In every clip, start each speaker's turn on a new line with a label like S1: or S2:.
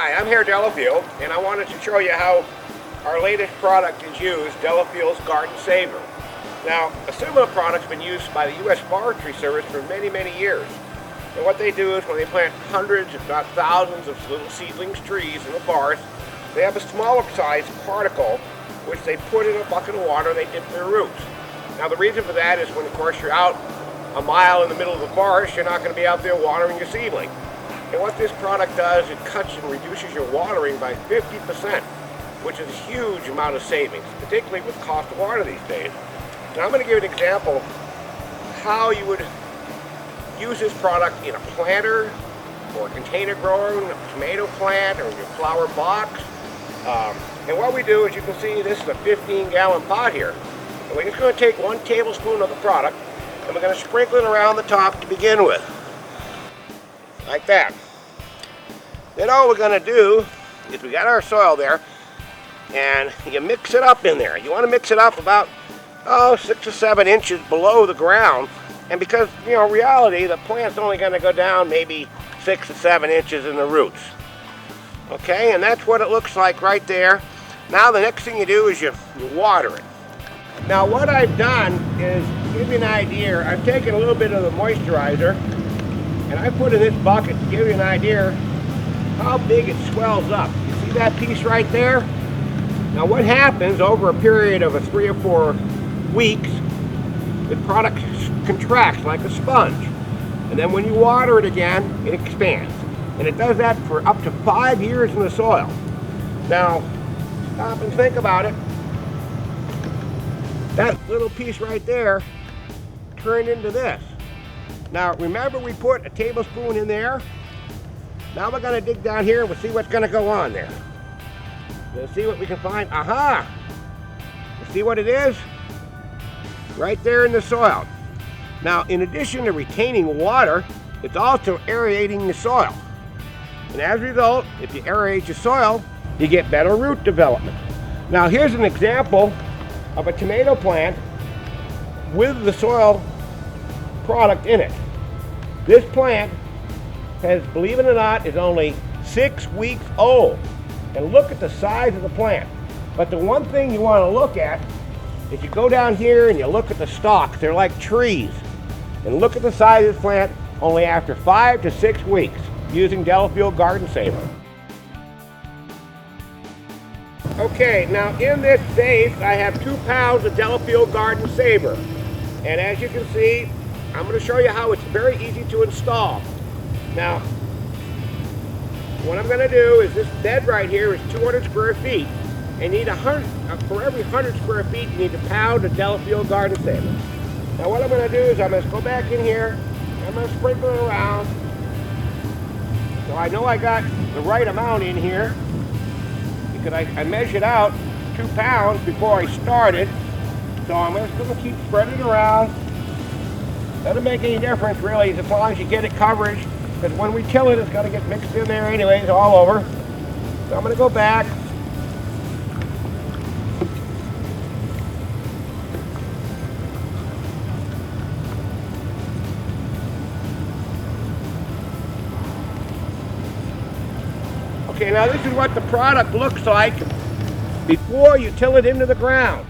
S1: Hi, I'm here Delafield, and I wanted to show you how our latest product is used, Delafield's Garden Saver. Now, a similar product's been used by the U.S. Forestry Service for many, many years. And what they do is when they plant hundreds, if not thousands, of little seedlings trees in the forest, they have a smaller sized particle which they put in a bucket of water and they dip their roots. Now, the reason for that is when, of course, you're out a mile in the middle of the forest, you're not going to be out there watering your seedling. And what this product does, it cuts and reduces your watering by 50%, which is a huge amount of savings, particularly with the cost of water these days. Now I'm going to give you an example how you would use this product in a planter or a container grower, a tomato plant, or your flower box. And what we do, as you can see, this is a 15-gallon pot here. And we're just going to take 1 tablespoon of the product and we're going to sprinkle it around the top to begin with. Like that. Then all we're going to do is we got our soil there and you mix it up in there. You want to mix it up about 6 or 7 inches below the ground, and because reality, the plant's only going to go down maybe 6 or 7 inches in the roots. Okay, and that's what it looks like right there. Now the next thing you do is you water it. Now what I've done is give you an idea. I've taken a little bit of the moisturizer and I put in this bucket to give you an idea how big it swells up. You see that piece right there? Now what happens over a period of 3 or 4 weeks, the product contracts like a sponge. And then when you water it again, it expands. And it does that for up to 5 years in the soil. Now, stop and think about it. That little piece right there turned into this. Now remember, we put a tablespoon in there. Now we're going to dig down here and we'll see what's going to go on there. We'll see what we can find. Aha! You see what it is? Right there in the soil. Now, in addition to retaining water, it's also aerating the soil. And as a result, if you aerate your soil, you get better root development. Now here's an example of a tomato plant with the soil product in it. This plant has, believe it or not, is only 6 weeks old. And look at the size of the plant. But the one thing you want to look at is you go down here and you look at the stalks. They're like trees. And look at the size of this plant only after 5 to 6 weeks using Delafield Garden Saver. Okay, now in this vase I have 2 pounds of Delafield Garden Saver. And as you can see, I'm going to show you how it's very easy to install. Now, what I'm going to do is this bed right here is 200 square feet. And you need for every 100 square feet, you need a pound of Delafield Garden Saver. Now what I'm going to do is I'm going to go back in here, I'm going to sprinkle it around. So I know I got the right amount in here, because I measured out 2 pounds before I started. So I'm just going to keep spreading it around. Doesn't make any difference really, as long as you get it coverage, because when we till it, it's going to get mixed in there anyways, all over. So I'm going to go back. Okay, now this is what the product looks like before you till it into the ground.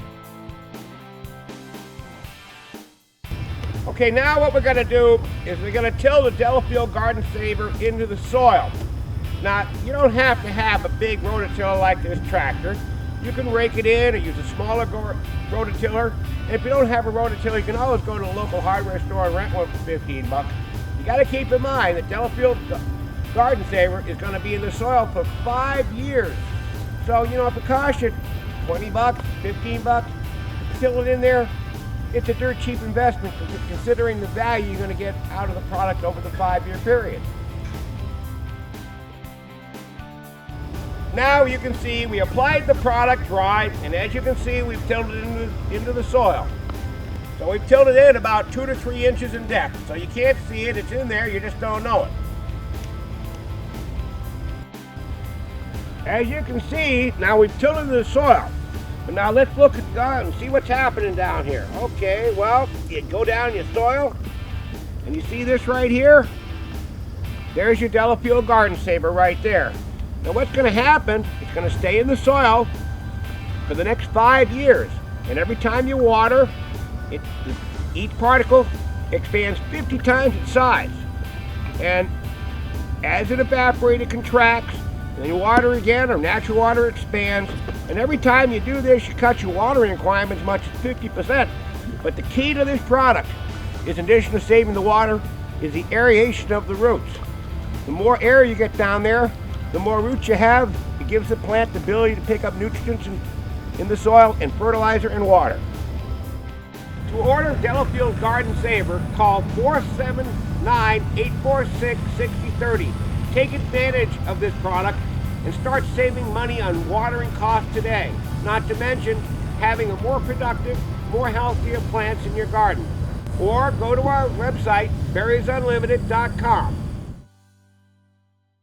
S1: Okay, now what we're going to do is we're going to till the Delafield Garden Saver into the soil. Now, you don't have to have a big rototiller like this tractor. You can rake it in or use a smaller rototiller. And if you don't have a rototiller, you can always go to a local hardware store and rent one for 15 bucks. You got to keep in mind that Delafield Garden Saver is going to be in the soil for 5 years. So, if it costs you 20 bucks, 15 bucks, till it in there, it's a dirt cheap investment considering the value you're going to get out of the product over the 5-year period. Now you can see we applied the product right, and as you can see, we've tilled it into the soil. So we've tilled it in about 2 to 3 inches in depth. So you can't see it, it's in there, you just don't know it. As you can see, now we've tilled into the soil. But now let's look at and see what's happening down here. Okay, well, you go down your soil, and you see this right here? There's your Delafield Garden Saver right there. Now what's going to happen, it's going to stay in the soil for the next 5 years. And every time you water, each particle expands 50 times its size. And as it evaporates, it contracts, and you water again, or natural water expands. And every time you do this, you cut your watering requirements as much as 50%. But the key to this product is, in addition to saving the water, is the aeration of the roots. The more air you get down there, the more roots you have. It gives the plant the ability to pick up nutrients in the soil and fertilizer and water. To order Delafield Garden Saver, call 479-846-6030. Take advantage of this product and start saving money on watering costs today. Not to mention having a more productive, more healthier plants in your garden. Or go to our website, berriesunlimited.com.